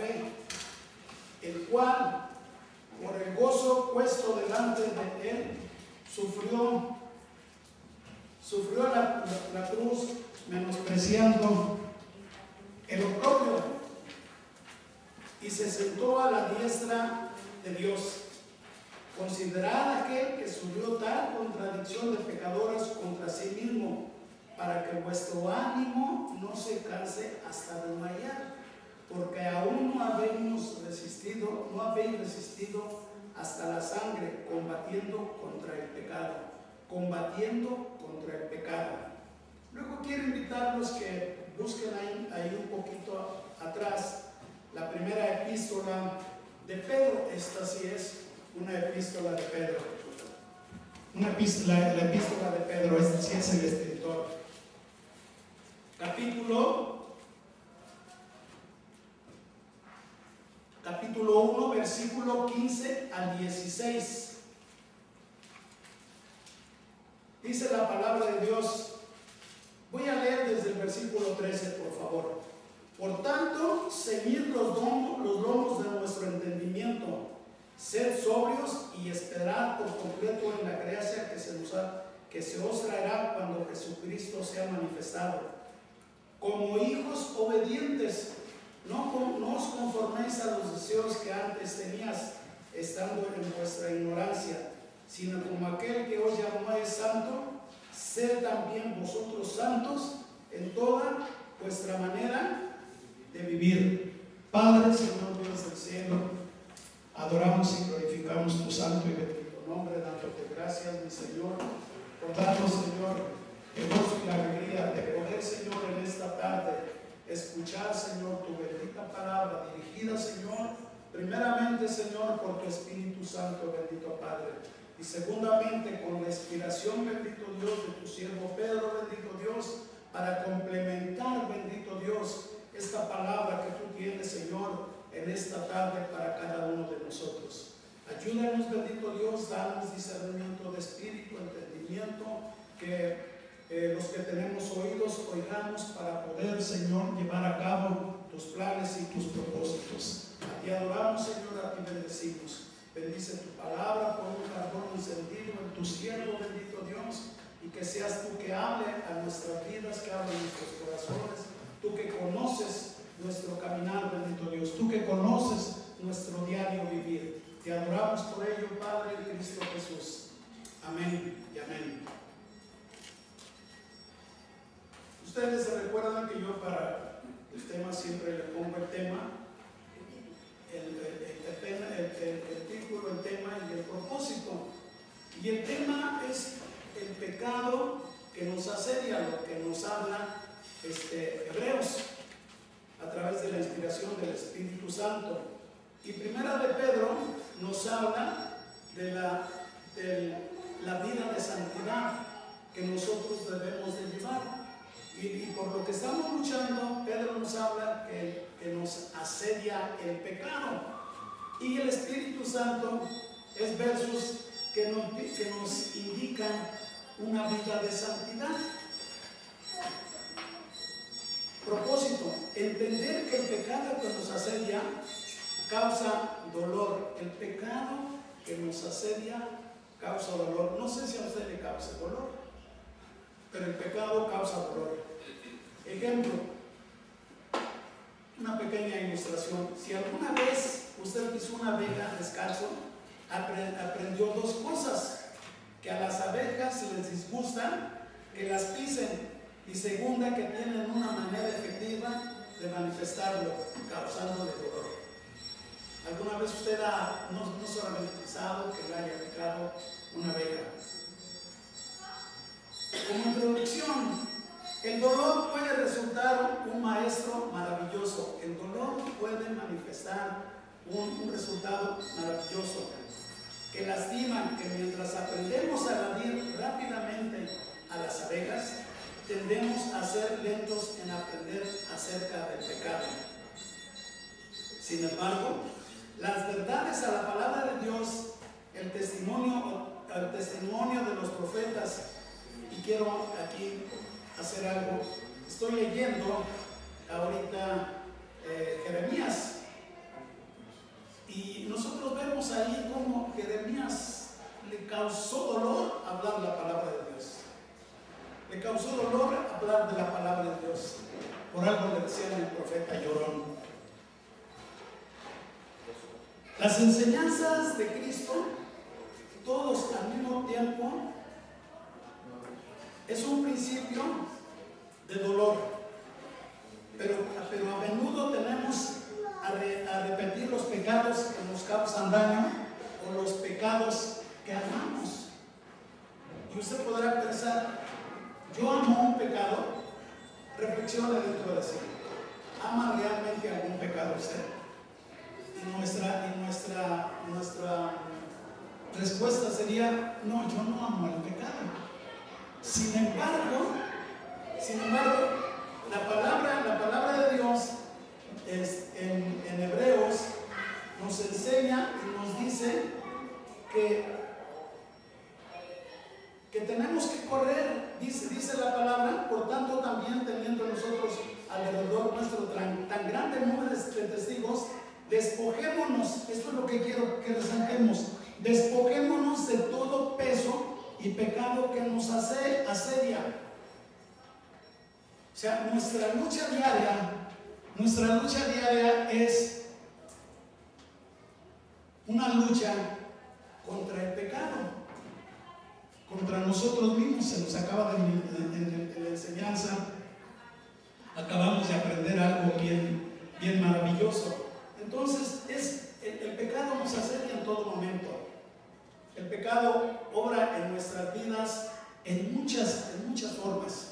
fe, el cual, por el gozo puesto delante de él, sufrió la cruz, menospreciando el oprobio, y se sentó a la diestra de Dios. Considerad aquel que sufrió tal contradicción de pecadores contra sí mismo, para que vuestro ánimo no se canse hasta desmayar, porque aún no habéis resistido hasta la sangre, combatiendo contra el pecado. Luego quiero invitarlos que busquen ahí un poquito atrás la primera epístola de Pedro. Esta sí es una epístola de Pedro. La epístola de Pedro, este sí es el escritor. Capítulo 1, versículo 15 al 16. Dice la palabra de Dios. Voy a leer desde el versículo 13, por favor. Por tanto, ceñid los lomos de nuestro entendimiento, sed sobrios y esperad por completo en la gracia que se os traerá cuando Jesucristo sea manifestado. Como hijos obedientes, no os conforméis a los deseos que antes tenías, estando en vuestra ignorancia, sino como aquel que os llamó es santo, sed también vosotros santos en toda vuestra manera de vivir. Padre, Señor Dios del cielo, adoramos y glorificamos tu santo y bendito nombre, dándote gracias, mi Señor, por darnos, Señor, el gozo y la alegría de poder, Señor, en esta tarde escuchar, Señor, tu bendita palabra dirigida, Señor, primeramente, Señor, por tu Espíritu Santo, bendito Padre, y segundamente con la inspiración, bendito Dios, de tu siervo Pedro, bendito Dios, para complementar, bendito Dios, esta palabra que tú tienes, Señor, en esta tarde para cada uno de nosotros. Ayúdanos, bendito Dios, danos discernimiento de espíritu, entendimiento, que los que tenemos oídos oigamos para poder, Señor, llevar a cabo tus planes y tus propósitos. A ti adoramos, Señor, a ti bendecimos. Bendice tu palabra con un carbón encendido en tu siervo, bendito Dios, y que seas tú que hable a nuestras vidas, que hable a nuestros corazones, tú que conoces nuestro caminar, bendito Dios, tú que conoces nuestro diario vivir. Te adoramos por ello, Padre, en Cristo Jesús. Amén y amén. Ustedes se recuerdan que yo para los temas siempre le pongo el tema, el título, el tema y el propósito. Y el tema es el pecado que nos asedia, lo que nos habla Hebreos a través de la inspiración del Espíritu Santo. Y Primera de Pedro nos habla de la vida de santidad que nosotros debemos de llevar. Y por lo que estamos luchando, Pedro nos habla que nos asedia el pecado. Y el Espíritu Santo es versos que nos indican una vida de santidad. Propósito: entender que el pecado que nos asedia causa dolor. El pecado que nos asedia causa dolor. No sé si a usted le causa dolor, pero el pecado causa dolor. Ejemplo, una pequeña ilustración. Si alguna vez usted pisó una abeja descalzo, aprendió dos cosas: que a las abejas les disgusta que las pisen, y segunda, que tienen una manera efectiva de manifestarlo, causándole dolor. ¿Alguna vez usted no solamente pisado, que le haya picado una abeja? Como introducción, el dolor puede resultar un maestro maravilloso. El dolor puede manifestar un resultado maravilloso, que lastiman, que mientras aprendemos a evadir rápidamente a las abejas, tendemos a ser lentos en aprender acerca del pecado. Sin embargo, las verdades a la palabra de Dios, el testimonio de los profetas, y quiero aquí hacer algo. Estoy leyendo ahorita Jeremías, Las enseñanzas de Cristo, todos al mismo tiempo, es un principio de dolor, pero a menudo tenemos a repetir los pecados que nos causan daño o los pecados que amamos. Y usted podrá pensar, yo amo un pecado. Reflexione dentro de sí. ¿Ama realmente algún pecado usted? Y nuestra respuesta sería, no, yo no amo el pecado. Sin embargo, la palabra de Dios en Hebreos nos enseña y nos dice que tenemos que correr, dice la palabra. Por tanto, también teniendo nosotros alrededor nuestro tan grande número de testigos, despojémonos, esto es lo que quiero que resaltemos, despojémonos de todo peso y pecado que nos asedia. O sea, nuestra lucha diaria es una lucha contra el pecado, contra nosotros mismos. Se nos acaba en la enseñanza, acabamos de aprender algo bien maravilloso. Entonces, el pecado nos asedia en todo momento. El pecado obra en nuestras vidas en muchas formas.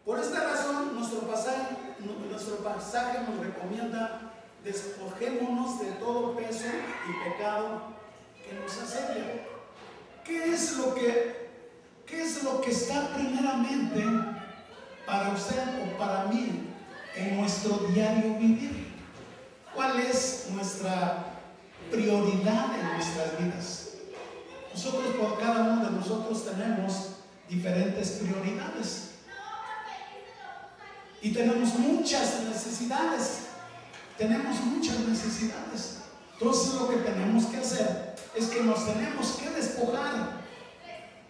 Por esta razón, nuestro pasaje nos recomienda: despojémonos de todo peso y pecado que nos asedia. ¿Qué es lo que está primeramente para usted o para mí en nuestro diario vivir? ¿Cuál es nuestra prioridad en nuestras vidas? Por cada uno de nosotros tenemos diferentes prioridades y tenemos muchas necesidades. Entonces, lo que tenemos que hacer es que nos tenemos que despojar.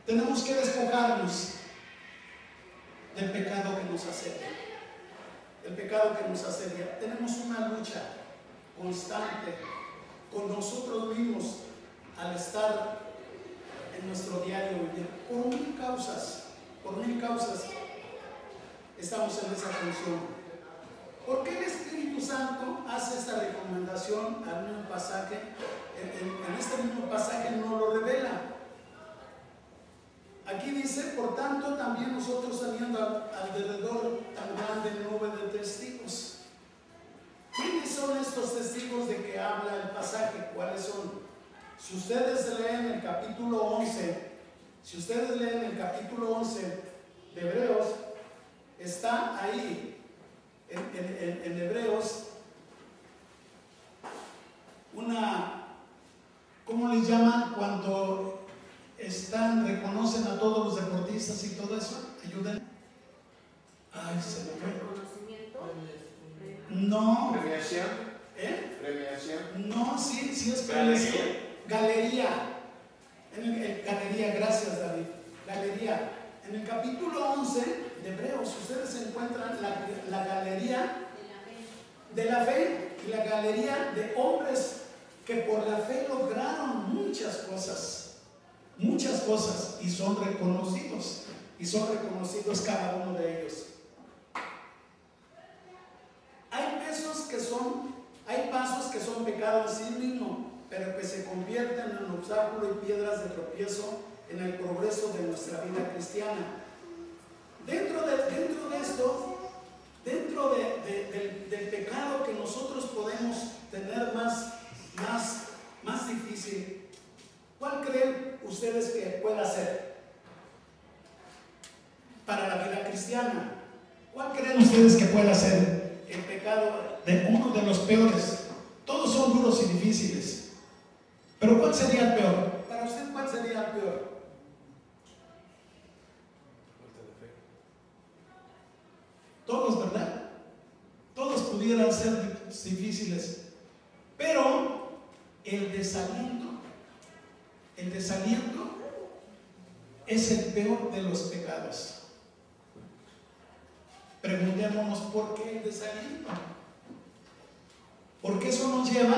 Tenemos que despojarnos del pecado que nos asedia. Tenemos una lucha constante con nosotros mismos al estar en nuestro diario vivir. Por mil causas estamos en esa función. ¿Por qué el Espíritu Santo hace esta recomendación al mismo pasaje? En este mismo pasaje no lo revela. Aquí dice: por tanto, también nosotros, teniendo alrededor tan grande nube de testigos. ¿Quiénes son estos testigos de que habla el pasaje? ¿Cuáles son? Si ustedes leen el capítulo 11, de Hebreos, está ahí, en Hebreos, ¿cómo les llaman cuando reconocen a todos los deportistas y todo eso? Ayuden. Ay, se me fue. ¿Reconocimiento? No. ¿Premiación? ¿Premiación? No, sí es premiación. Galería. Galería, gracias David. Galería. En el capítulo 11 de Hebreos, ustedes encuentran la galería de la fe y la galería de hombres que por la fe lograron muchas cosas y son reconocidos cada uno de ellos. Hay pasos que son pecado en sí mismo, pero que se convierten en obstáculos y piedras de tropiezo en el progreso de nuestra vida cristiana. Dentro de esto, del pecado que nosotros podemos tener más difícil, ¿cuál creen ustedes que pueda ser para la vida cristiana? ¿Cuál creen ustedes que pueda ser el pecado de uno de los peores? Todos son duros y difíciles, pero ¿cuál sería el peor? Para usted, ¿cuál sería el peor? Todos, ¿verdad? Todos pudieran ser difíciles, pero el desaliento es el peor de los pecados. Preguntémonos, ¿por qué el desaliento? Porque eso nos lleva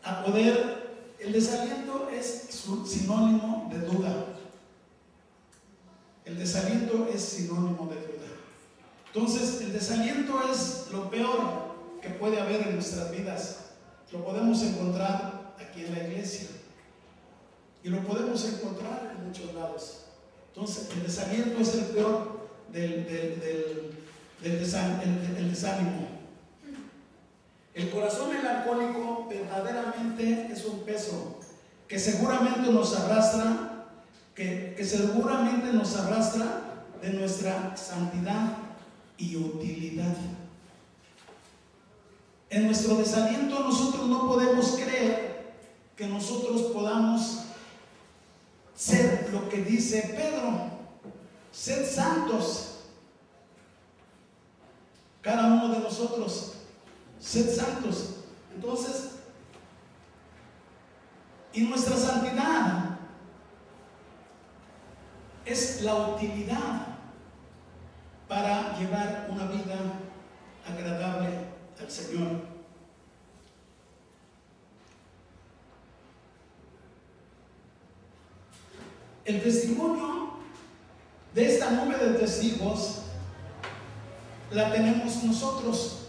a poder, el desaliento es sinónimo de duda. El desaliento es sinónimo de duda. Entonces, el desaliento es lo peor que puede haber en nuestras vidas. Lo podemos encontrar aquí en la iglesia y lo podemos encontrar en muchos lados. Entonces, el desaliento es el peor del desánimo. El corazón melancólico verdaderamente es un peso que seguramente nos arrastra, que seguramente nos arrastra de nuestra santidad y utilidad. En nuestro desaliento nosotros no podemos creer que nosotros podamos ser lo que dice Pedro: sed santos, cada uno de nosotros, sed santos. Entonces, y nuestra santidad es la utilidad para llevar una vida agradable al Señor. El testimonio de esta nube de testigos la tenemos nosotros.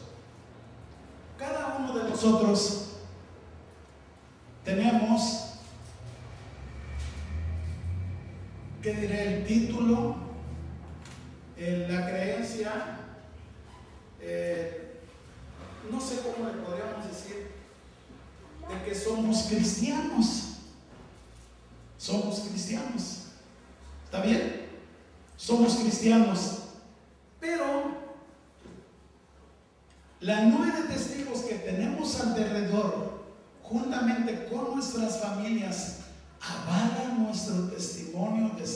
Cada uno de nosotros tenemos, ¿qué diré? El título, la creencia, no sé cómo le podríamos decir, de que somos cristianos. Somos cristianos. ¿Está bien? Somos cristianos. Pero la nube de testigos que tenemos alrededor, juntamente con nuestras familias, avala nuestro testimonio de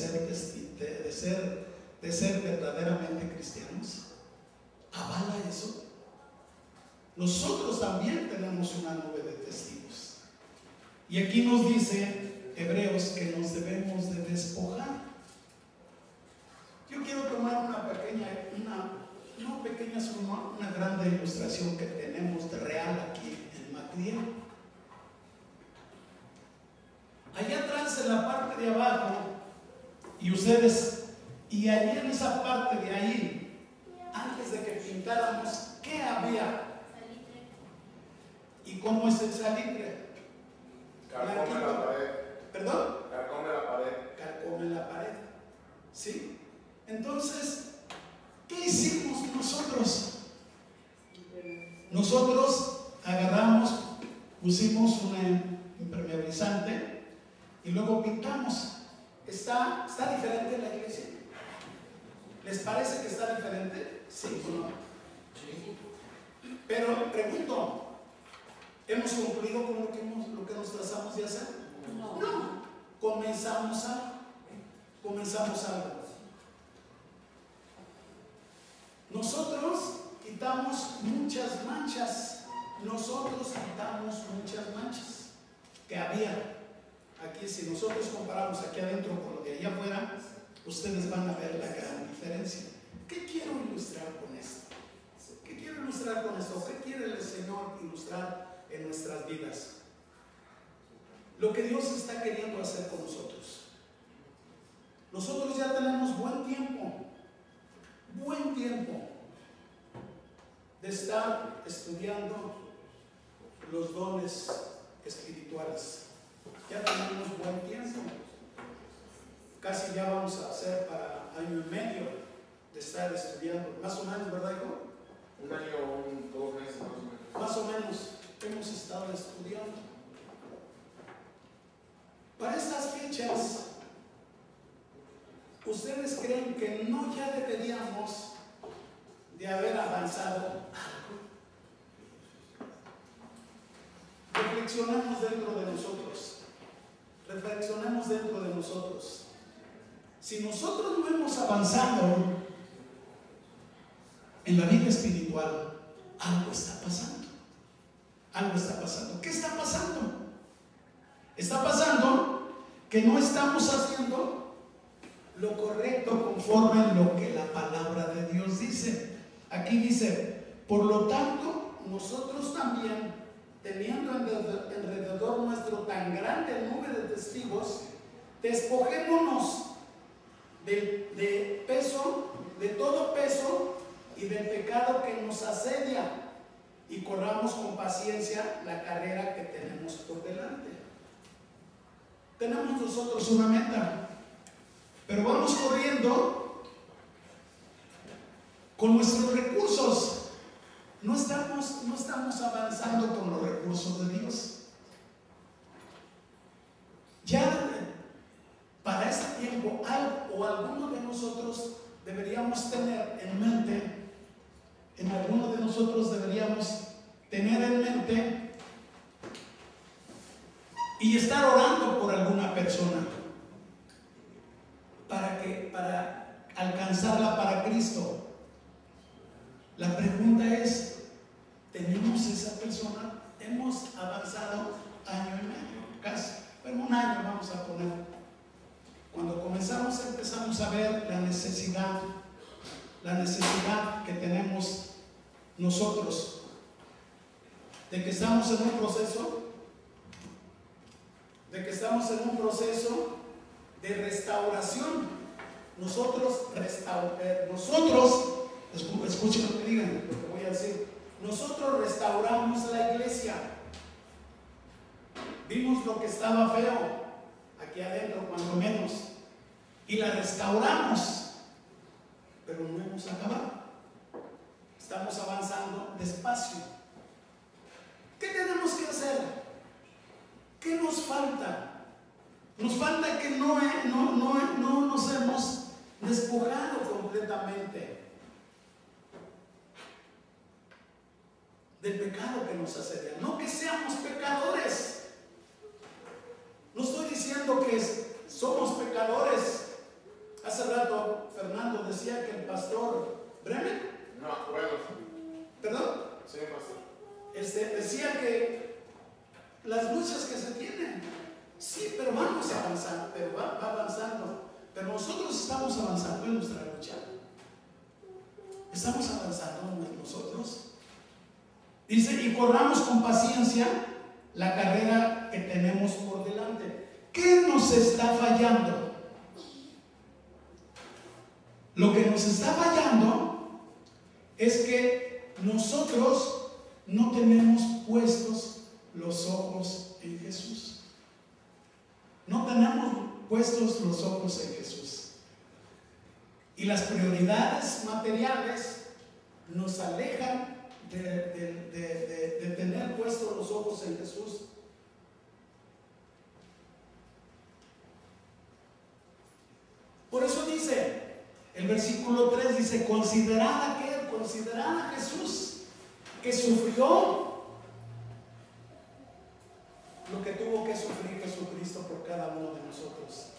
ser verdaderamente cristianos. Avala eso. Nosotros también tenemos una nube de testigos. Y aquí nos dice Hebreos que nos debemos de despojar. Yo quiero tomar una grande ilustración que tenemos de real aquí en Macriel. Allá atrás, en la parte de abajo, y ustedes, y allí en esa parte de ahí, antes de que pintáramos, ¿qué había? ¿Y cómo es el salitre? Carcome la pared. ¿Perdón? Carcome la pared. Carcome la pared. ¿Sí? Entonces, ¿qué hicimos nosotros? Nosotros agarramos, pusimos un impermeabilizante y luego pintamos. ¿Está diferente la iglesia? ¿Les parece que está diferente? Sí o no. Sí. Pero pregunto, ¿hemos concluido con lo que nos trazamos de hacer? No. Comenzamos algo. Nosotros quitamos muchas manchas. Que había. Aquí, si nosotros comparamos aquí adentro con lo de allá afuera, ustedes van a ver la gran diferencia. ¿Qué quiero ilustrar con esto? ¿Qué quiere el Señor ilustrar en nuestras vidas? Lo que Dios está queriendo hacer con nosotros. Nosotros ya tenemos buen tiempo de estar estudiando los dones espirituales. Ya tenemos buen tiempo. Casi ya vamos a hacer para año y medio de estar estudiando, más o menos, ¿verdad, hijo? Un año o 2 meses más o menos. Más o menos hemos estado estudiando. Para estas fechas, ¿ustedes creen que no ya deberíamos de haber avanzado algo? Reflexionemos dentro de nosotros. Si nosotros no hemos avanzado en la vida espiritual, algo está pasando. ¿Qué está pasando? Está pasando que no estamos haciendo lo correcto conforme a lo que la palabra de Dios dice. Aquí dice, Por lo tanto, nosotros también, teniendo alrededor nuestro tan grande número de testigos, despojémonos de peso, de todo peso y del pecado que nos asedia, y corramos con paciencia la carrera que tenemos por delante. Tenemos nosotros una meta, pero vamos corriendo con nuestros recursos. No estamos avanzando con los recursos de Dios. Ya para este tiempo, alguno de nosotros deberíamos tener en mente, y estar orando por alguna persona para alcanzarla para Cristo. La pregunta es, ¿tenemos esa persona? Hemos avanzado año y medio, casi, pero un año vamos a poner. Cuando empezamos a ver la necesidad que tenemos nosotros, de que estamos en un proceso de restauración. Nosotros, escuchen lo que digan, lo que voy a decir. Nosotros restauramos la iglesia. Vimos lo que estaba feo aquí adentro, cuando menos, y la restauramos, pero no hemos acabado. Estamos avanzando despacio. ¿Qué tenemos que hacer? ¿Qué nos falta? Nos falta que no nos hemos despojado completamente del pecado que nos asedia. No que seamos pecadores. No estoy diciendo que somos pecadores. Hace rato Fernando decía que el pastor Bremen, ¿perdón? Sí, pastor. Decía que las luchas que se tienen, sí, pero vamos avanzando, pero va avanzando. Pero nosotros estamos avanzando en nuestra lucha. Estamos avanzando nosotros. Dice, y corramos con paciencia la carrera que tenemos por delante. ¿Qué nos está fallando? Lo que nos está fallando es que nosotros no tenemos puestos los ojos en Jesús. No tenemos puestos los ojos en Jesús. Y las prioridades materiales nos alejan de tener puestos los ojos en Jesús. Por eso dice, el versículo 3 dice, considerad a Jesús, que sufrió lo que tuvo que sufrir Jesucristo por cada uno de nosotros.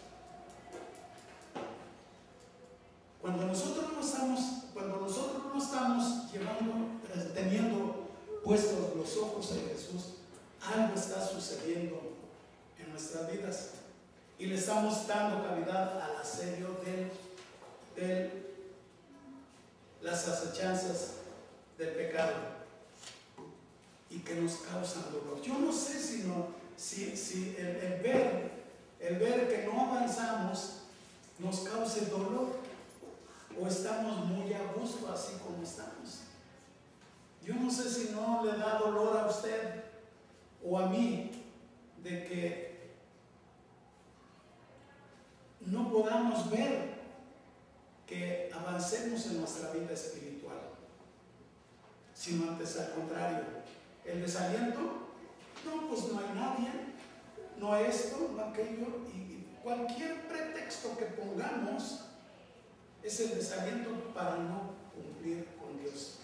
Cuando nosotros no estamos teniendo puestos los ojos en Jesús, algo está sucediendo en nuestras vidas y le estamos dando cavidad al asedio de las acechanzas del pecado y que nos causan dolor. Yo no sé si el ver que no avanzamos nos cause dolor, o estamos muy a gusto así como estamos. Yo no sé si no le da dolor a usted o a mí de que no podamos ver que avancemos en nuestra vida espiritual, sino antes al contrario, el desaliento. No, pues no hay nadie, no esto, no aquello, y cualquier pretexto que pongamos es el desaliento para no cumplir con Dios.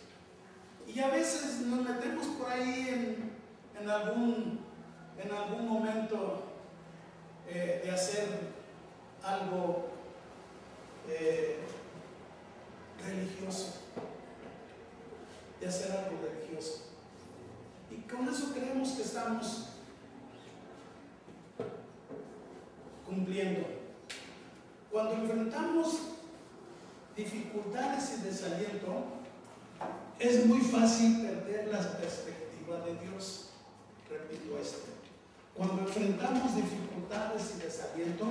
Y a veces nos metemos por ahí en algún momento de hacer algo religioso, y con eso creemos que estamos cumpliendo. Cuando enfrentamos dificultades y desaliento, es muy fácil perder la perspectiva de Dios. Repito esto. Cuando enfrentamos dificultades y desaliento,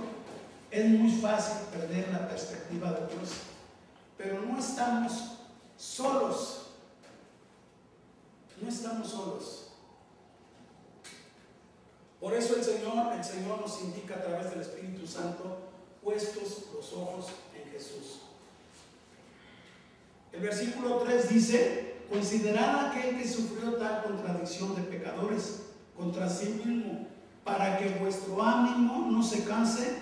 es muy fácil perder la perspectiva de Dios. Pero no estamos solos. No estamos solos. Por eso el Señor nos indica a través del Espíritu Santo, puestos los ojos en Jesús. El versículo 3 dice: considerad aquel que sufrió tal contradicción de pecadores contra sí mismo, para que vuestro ánimo no se canse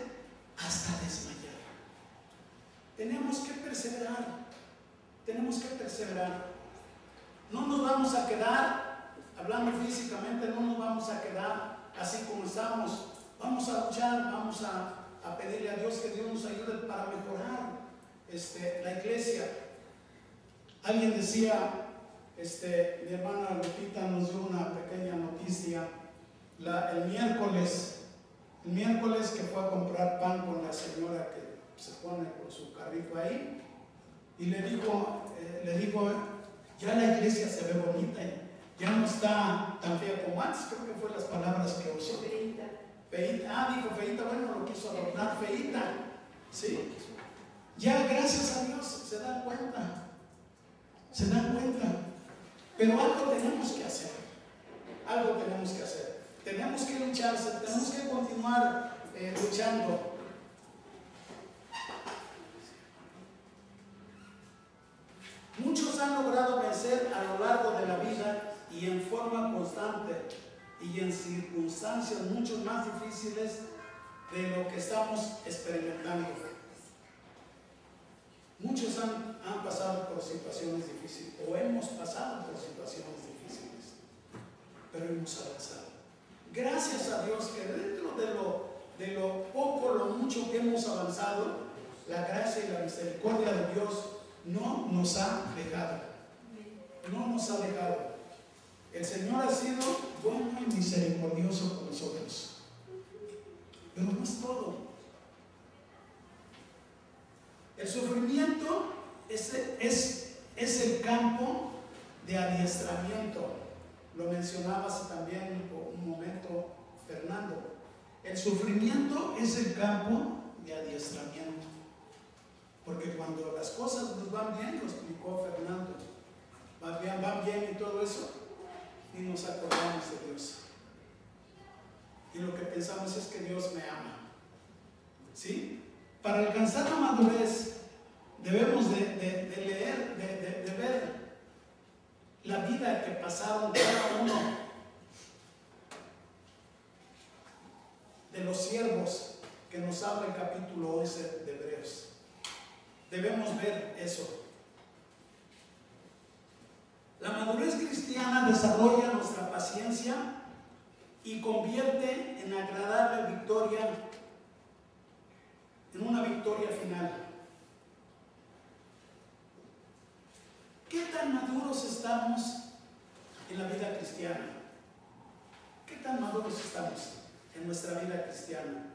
hasta desmayar. Tenemos que perseverar. Tenemos que perseverar. No nos vamos a quedar, hablando físicamente, no nos vamos a quedar así como estamos. Vamos a luchar, vamos a pedirle a Dios que Dios nos ayude para mejorar la iglesia. Alguien decía, mi hermana Lupita nos dio una pequeña noticia el miércoles que fue a comprar pan con la señora que se pone con su carrito ahí, y le dijo, ya la iglesia se ve bonita, ya no está tan fea como antes. Creo que fue las palabras que usó. Feíta. Dijo feíta, bueno, lo quiso adornar, feíta. Sí. Ya, gracias a Dios, se dan cuenta. Pero algo tenemos que hacer. Tenemos que luchar, tenemos que continuar luchando. Muchos han logrado vencer a lo largo de la vida y en forma constante y en circunstancias mucho más difíciles de lo que estamos experimentando. Muchos han pasado por situaciones difíciles, o hemos pasado por situaciones difíciles, pero hemos avanzado. Gracias a Dios que dentro de lo poco, lo mucho que hemos avanzado, la gracia y la misericordia de Dios no nos ha dejado. No nos ha dejado. El Señor ha sido bueno y misericordioso con nosotros. Pero no es todo. El sufrimiento es el campo de adiestramiento. Lo mencionaba hace también por un momento Fernando. El sufrimiento es el campo de adiestramiento. Porque cuando las cosas nos van bien, lo explicó Fernando, van bien y todo eso, y nos acordamos de Dios. Y lo que pensamos es que Dios me ama. ¿Sí? Para alcanzar la madurez, debemos de leer, de ver la vida que pasaron cada uno de los siervos que nos habla el capítulo 11 de Hebreos. Debemos ver eso. La madurez cristiana desarrolla nuestra paciencia y convierte en agradable victoria, en una victoria final. ¿Qué tan maduros estamos en la vida cristiana? ¿Qué tan maduros estamos en nuestra vida cristiana?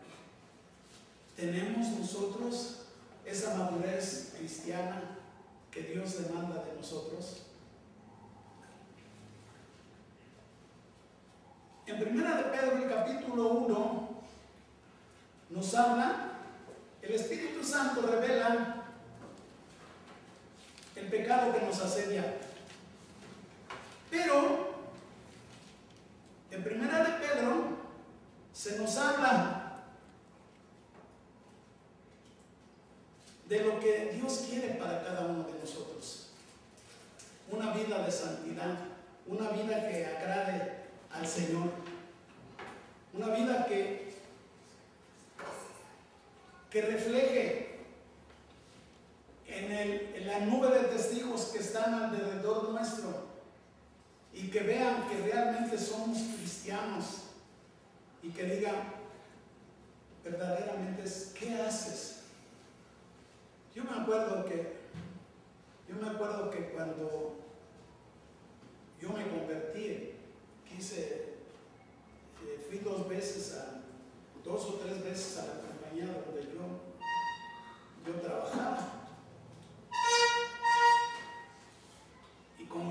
¿Tenemos nosotros esa madurez cristiana que Dios demanda de nosotros? En 1 de Pedro, el capítulo 1, nos habla, el Espíritu Santo revela el pecado que nos asedia. Pero en 1 de Pedro se nos habla de lo que Dios quiere para cada uno de nosotros. Una vida de santidad, una vida que agrade al Señor, una vida que refleje en la nube de testigos que están alrededor nuestro y que vean que realmente somos cristianos y que digan verdaderamente, ¿qué haces? Yo me acuerdo que cuando yo me convertí, fui 2 o 3 veces a la compañía donde yo trabajaba. Y como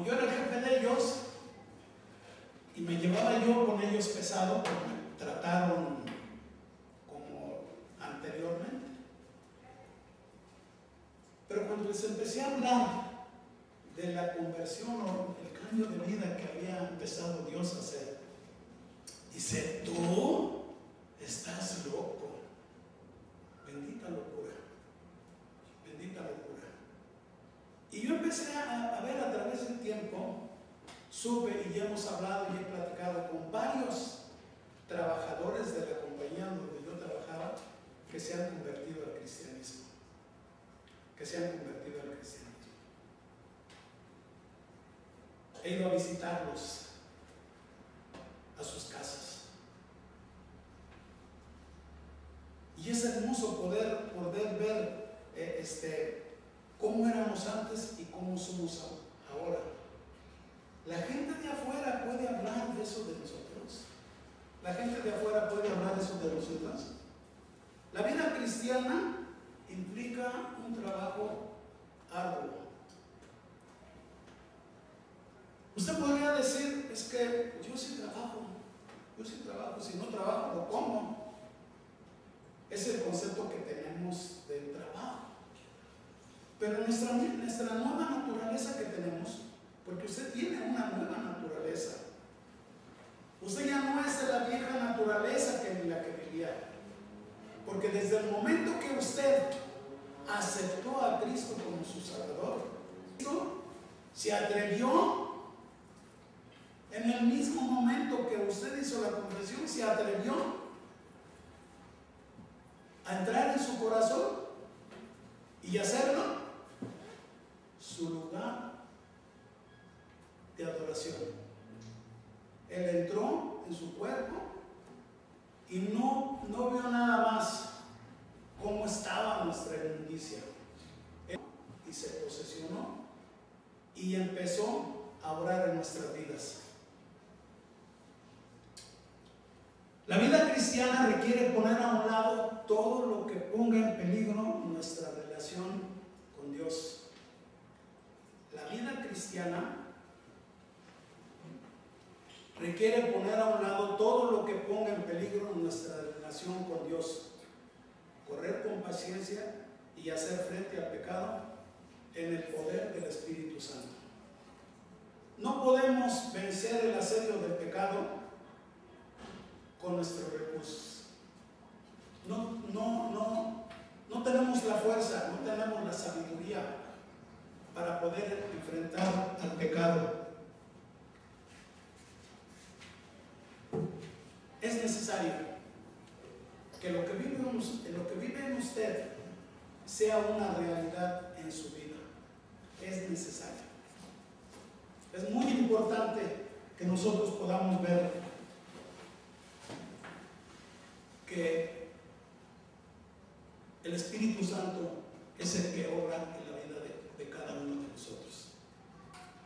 empecé a hablar de la conversión o el cambio de vida que había empezado Dios a hacer, dice: tú estás loco. Bendita locura, bendita locura. Y yo empecé a ver a través del tiempo, supe y ya hemos hablado y he platicado con varios trabajadores de la compañía donde yo trabajaba que se han convertido al cristianismo, que se han convertido al cristianismo. He ido a visitarlos a sus casas. Y es hermoso poder ver cómo éramos antes y cómo somos ahora. La gente de afuera puede hablar de eso de nosotros. La gente de afuera puede hablar de eso de nosotros. La vida cristiana implica un trabajo arduo. Usted podría decir: es que yo sí trabajo, si no trabajo, ¿lo como? Es el concepto que tenemos del trabajo. Pero nuestra nueva naturaleza que tenemos, porque usted tiene una nueva naturaleza. Usted ya no es de la vieja naturaleza que en la que vivía. Porque desde el momento que usted aceptó a Cristo como su Salvador, se atrevió, en el mismo momento que usted hizo la confesión, se atrevió a entrar en su corazón y hacerlo su lugar de adoración. Él entró en su cuerpo y no vio nada más cómo estaba nuestra inmundicia. Y se posesionó y empezó a orar en nuestras vidas. La vida cristiana requiere poner a un lado todo lo que ponga en peligro nuestra relación con Dios. La vida cristiana requiere poner a un lado todo lo que ponga en peligro nuestra relación con Dios. Correr con paciencia y hacer frente al pecado en el poder del Espíritu Santo. No podemos vencer el asedio del pecado con nuestros recursos. No tenemos la fuerza, no tenemos la sabiduría para poder enfrentar al pecado. Es necesario que lo que vive en usted sea una realidad en su vida. Es necesario. Es muy importante que nosotros podamos ver que el Espíritu Santo es el que obra en la vida de cada uno de nosotros.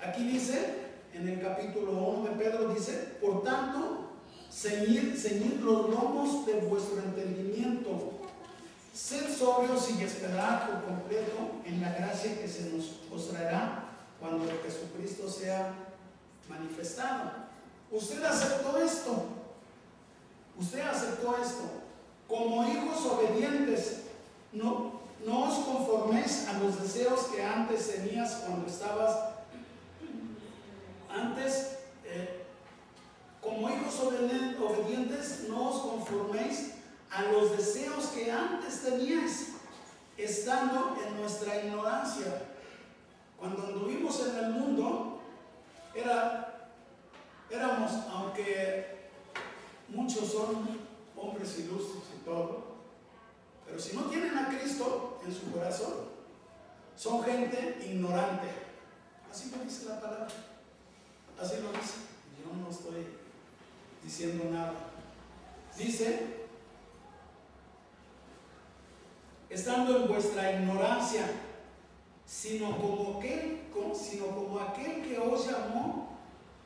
Aquí dice, en el capítulo 1 de Pedro, dice: por tanto, ceñid los lomos de vuestro entendimiento, sed sobrios y esperad por completo en la gracia que se os traerá cuando Jesucristo sea manifestado. Usted aceptó esto. Usted aceptó esto. Como hijos obedientes, no os conforméis a los deseos que antes tenías cuando estabas antes. Como hijos obedientes, no os conforméis a los deseos que antes teníais, estando en nuestra ignorancia. Cuando anduvimos en el mundo, éramos, aunque muchos son hombres ilustres y todo, pero si no tienen a Cristo en su corazón, son gente ignorante. Así lo dice la palabra. Así lo dice. Yo no estoy diciendo nada. Dice: estando en vuestra ignorancia, sino como aquel que os llamó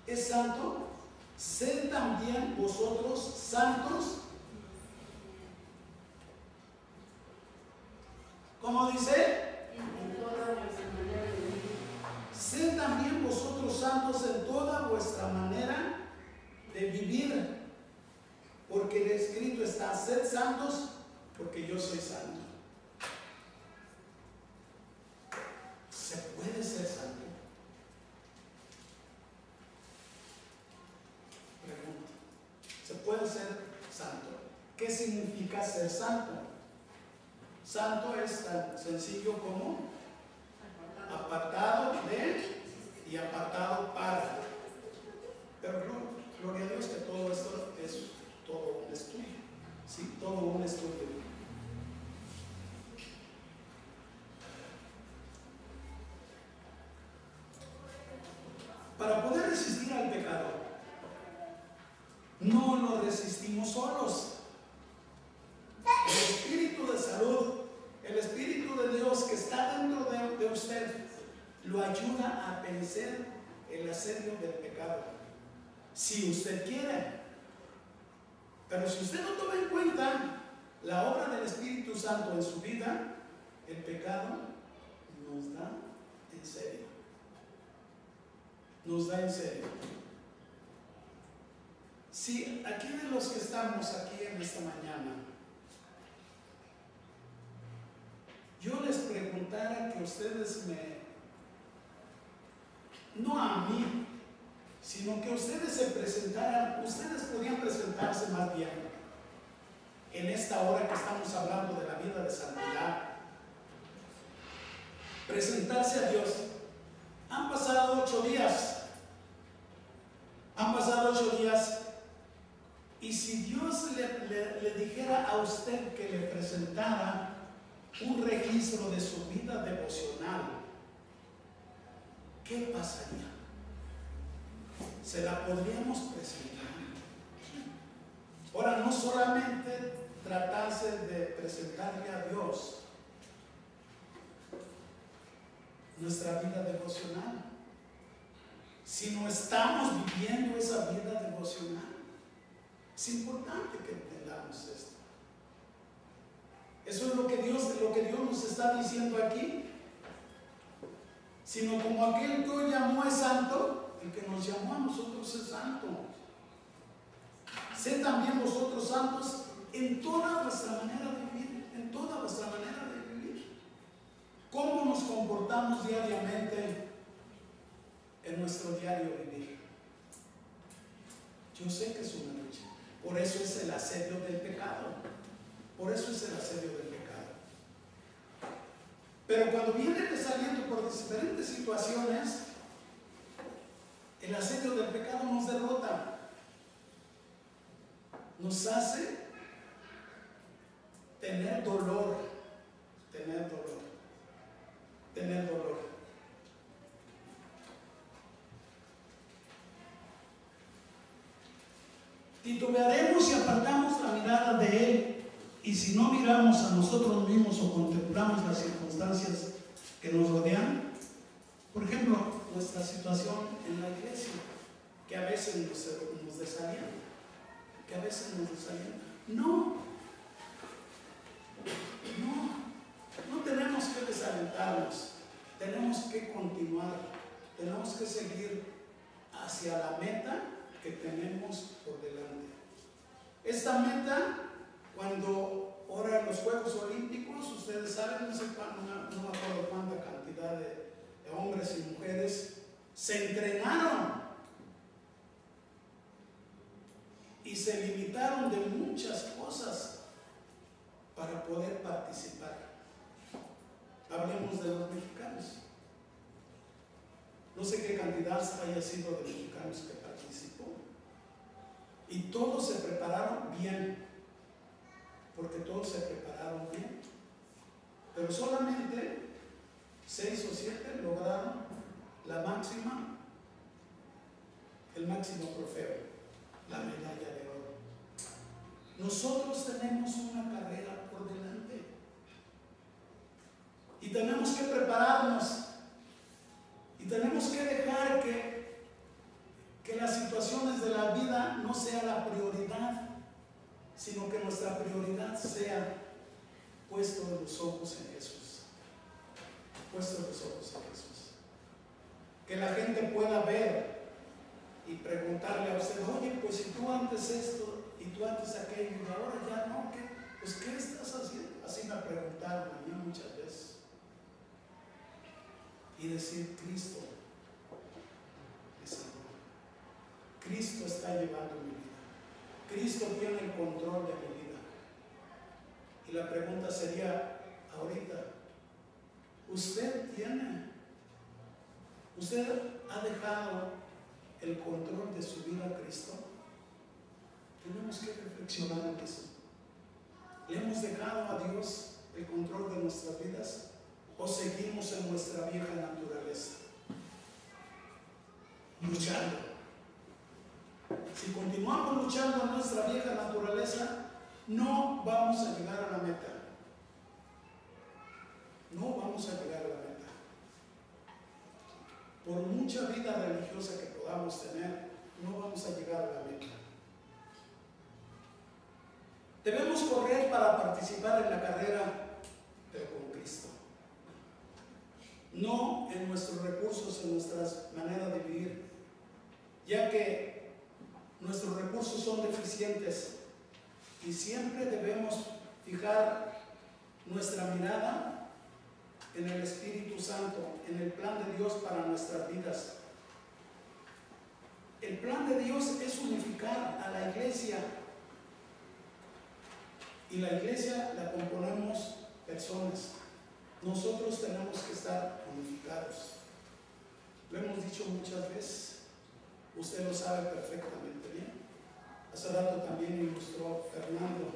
es santo, sed también vosotros santos. ¿Cómo dice? Sed también vosotros santos en toda vuestra manera de vivir, porque el escrito está: sed santos, porque yo soy santo. ¿Qué significa ser santo? Santo es tan sencillo como apartado de y apartado para. Pero gloria a Dios que todo esto es todo un estudio. Sí, todo un estudio. Para poder resistir al pecado, no lo resistimos solos. El Espíritu de salud, el Espíritu de Dios que está dentro de usted, lo ayuda a vencer el asedio del pecado. Si usted quiere. Pero si usted no toma en cuenta la obra del Espíritu Santo en su vida, el pecado nos da en serio. Nos da en serio. Si aquí de los que estamos aquí en esta mañana, yo les preguntara que ustedes no a mí, sino que ustedes se presentaran, ustedes podrían presentarse más bien en esta hora que estamos hablando de la vida de santidad, presentarse a Dios. Han pasado 8 días. Han pasado 8 días. Y si Dios le dijera a usted que le presentara un registro de su vida devocional, ¿qué pasaría? Se la podríamos presentar. Ahora, no solamente tratarse de presentarle a Dios nuestra vida devocional, sino estamos viviendo esa vida devocional. Es importante que entendamos esto. Eso es lo que Dios nos está diciendo aquí. Sino como aquel que hoy llamó es santo, el que nos llamó a nosotros es santo. Sé también vosotros santos en toda vuestra manera de vivir, en toda vuestra manera de vivir. ¿Cómo nos comportamos diariamente en nuestro diario vivir? Yo sé que es una lucha. Por eso es el asedio del pecado. Por eso es el asedio del pecado. Pero cuando viene saliendo por diferentes situaciones, el asedio del pecado nos derrota. Nos hace tener dolor. Tener dolor. Tener dolor. Titubearemos y apartamos la mirada de Él, y si no miramos a nosotros mismos o contemplamos las circunstancias que nos rodean, por ejemplo, nuestra situación en la iglesia, que a veces nos desalienta, no tenemos que desalentarnos, tenemos que continuar, tenemos que seguir hacia la meta que tenemos por delante. Esta meta, cuando ahora en los Juegos Olímpicos, ustedes saben, no me acuerdo cuánta cantidad de hombres y mujeres se entrenaron y se limitaron de muchas cosas para poder participar. Hablemos de los mexicanos. No sé qué cantidad haya sido de mexicanos que participó. Y todos se prepararon bien, porque todos se prepararon bien. Pero solamente 6 o 7 lograron el máximo trofeo, la medalla de oro. Nosotros tenemos una carrera por delante y tenemos que prepararnos y tenemos que dejar que las situaciones de la vida no sea la prioridad, sino que nuestra prioridad sea puesto los ojos en Jesús. Puesto los ojos en Jesús. Que la gente pueda ver y preguntarle a usted: oye, pues si tú antes esto y tú antes aquello y ahora ya no, ¿qué estás haciendo? Así me preguntaron a mí muchas veces. Y decir: Cristo es amor. Cristo está llevando mi vida. Cristo tiene el control de mi vida. Y la pregunta sería ahorita, ¿usted ha dejado el control de su vida a Cristo? Tenemos que reflexionar en eso. ¿Le hemos dejado a Dios el control de nuestras vidas o seguimos en nuestra vieja naturaleza? Luchando. Si continuamos luchando en nuestra vieja naturaleza, no vamos a llegar a la meta. No vamos a llegar a la meta. Por mucha vida religiosa que podamos tener, no vamos a llegar a la meta. Debemos correr para participar en la carrera, pero con Cristo. No en nuestros recursos, en nuestras maneras de vivir, ya que nuestros recursos son deficientes y siempre debemos fijar nuestra mirada en el Espíritu Santo, en el plan de Dios para nuestras vidas. El plan de Dios es unificar a la iglesia, y la iglesia la componemos personas. Nosotros tenemos que estar unificados. Lo hemos dicho muchas veces, usted lo sabe perfectamente bien. Hace rato también ilustró Fernando,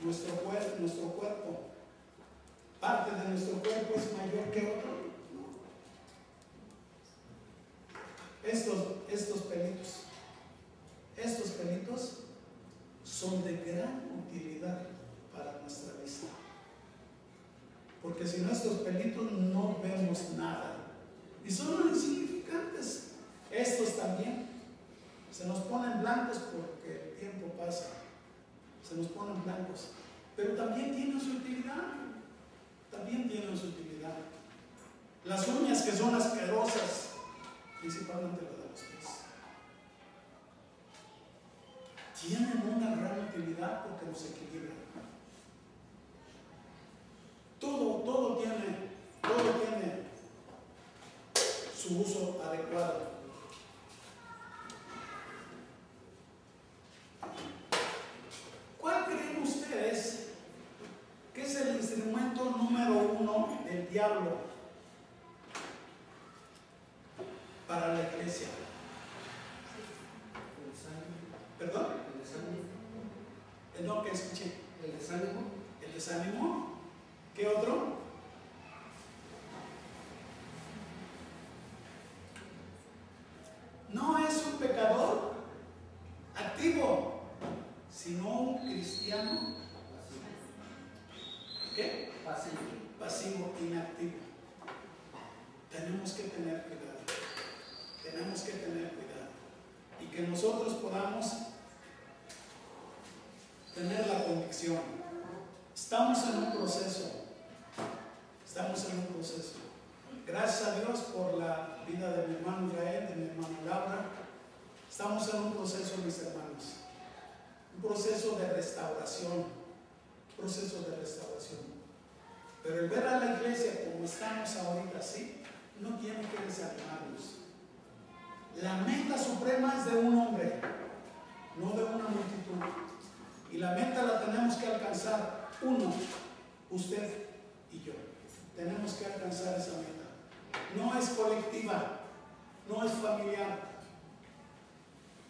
nuestro cuerpo, parte de nuestro cuerpo es mayor que otro. Estos pelitos son de gran utilidad para nuestra vista, porque sin estos pelitos no vemos nada y son insignificantes. Estos también se nos ponen blancos porque el tiempo pasa, se nos ponen blancos, pero también tienen su utilidad. Las uñas, que son asquerosas, principalmente las de los pies, tienen una gran utilidad porque nos equilibran. Todo tiene su uso adecuado. ¿Cuál creen ustedes que es el instrumento número 1 del diablo para la iglesia? ¿Perdón? No, que escuché. El desánimo. El desánimo. ¿Qué otro? No es un pecador activo, sino un cristiano. ¿Qué? Pasivo, inactivo. Tenemos que tener cuidado. Y que nosotros podamos tener la convicción. Estamos en un proceso. Gracias a Dios por la vida de mi hermano Israel, de mi hermana Laura. Estamos en un proceso, mis hermanos. Un proceso de restauración. Pero el ver a la iglesia como estamos ahorita, ¿sí?, no tiene que desanimarnos. La meta suprema es de un hombre, no de una multitud. Y la meta la tenemos que alcanzar uno, usted y yo. Tenemos que alcanzar esa meta. No es colectiva, no es familiar,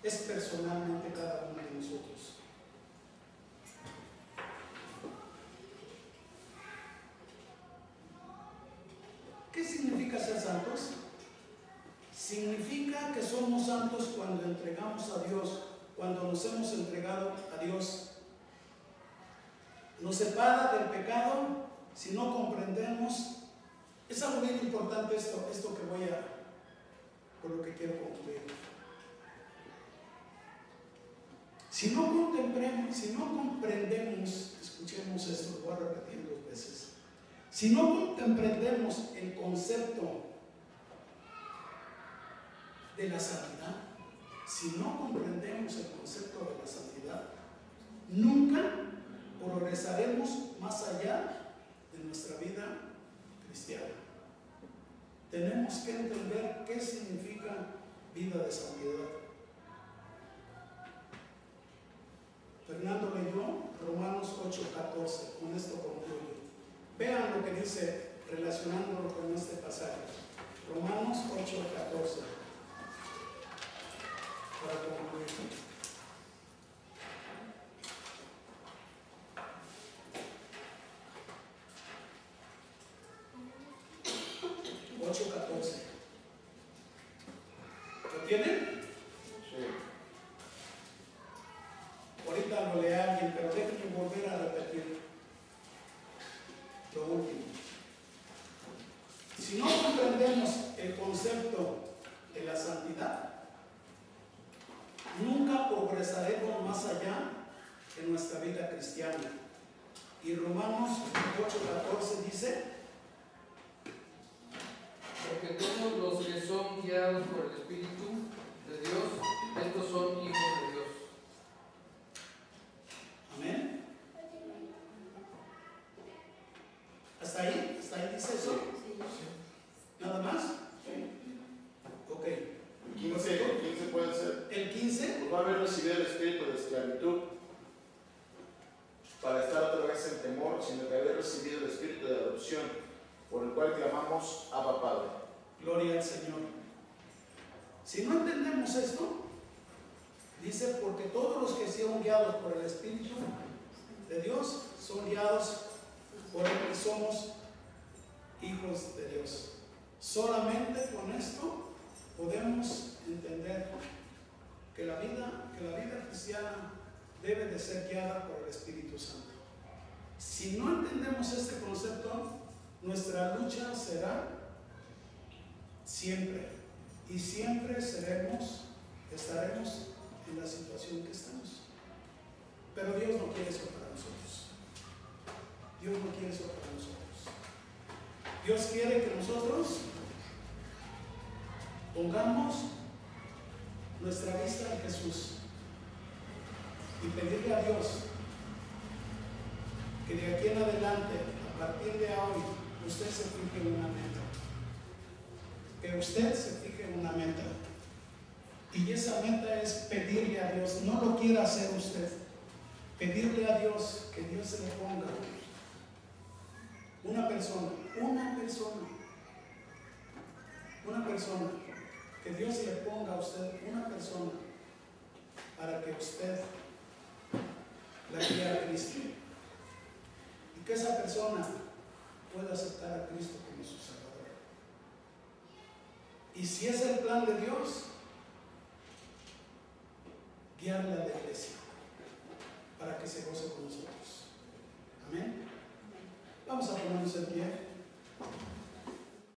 es personalmente cada uno de nosotros. ¿Qué significa ser santos? Significa que somos santos cuando entregamos a Dios, cuando nos hemos entregado a Dios. Nos separa del pecado si no comprendemos. Es algo bien importante esto que con lo que quiero concluir. Si no comprendemos, escuchemos esto, lo voy a repetir 2 veces. Si no comprendemos el concepto de la santidad, nunca progresaremos más allá de nuestra vida cristiana. Tenemos que entender qué significa vida de santidad. Fernando leyó Romanos 8:28. 8:14. Con esto concluyo. Vean lo que dice relacionándolo con este pasaje. Romanos 8:14. Para concluir. ¿Lo tienen? Sí. Ahorita lo lee alguien, pero déjenme volver a repetir lo último. Si no comprendemos el concepto de la santidad, nunca progresaremos más allá en nuestra vida cristiana. Y Romanos 8:14 dice: porque todos los que son guiados por el Espíritu de Dios, estos son hijos de Dios. Amén. ¿Hasta ahí? ¿Hasta ahí dice eso? ¿Nada más? Ok. El 15 puede ser. El 15. Pues va a haber recibido el espíritu de esclavitud para estar otra vez en temor, sino que haber recibido el espíritu de adopción, por el cual clamamos Abba Padre. Gloria al Señor. Si no entendemos esto, dice: porque todos los que son guiados por el Espíritu de Dios son guiados por el que somos hijos de Dios. Solamente con esto podemos entender que la vida cristiana debe de ser guiada por el Espíritu Santo. Si no entendemos este concepto, nuestra lucha será siempre, y siempre estaremos en la situación que estamos. Pero Dios no quiere eso para nosotros. Dios no quiere eso para nosotros. Dios quiere que nosotros pongamos nuestra vista en Jesús y pedirle a Dios que de aquí en adelante, a partir de hoy, usted se fije en una meta. Que usted se fije en una meta. Y esa meta es pedirle a Dios. No lo quiera hacer usted. Pedirle a Dios que Dios se le ponga una persona, que Dios le ponga a usted una persona para que usted la guíe a Cristo. Y que esa persona pueda aceptar a Cristo como su Salvador. Y si es el plan de Dios, guiarle a la iglesia para que se goce con nosotros. Amén. Vamos a ponernos en pie.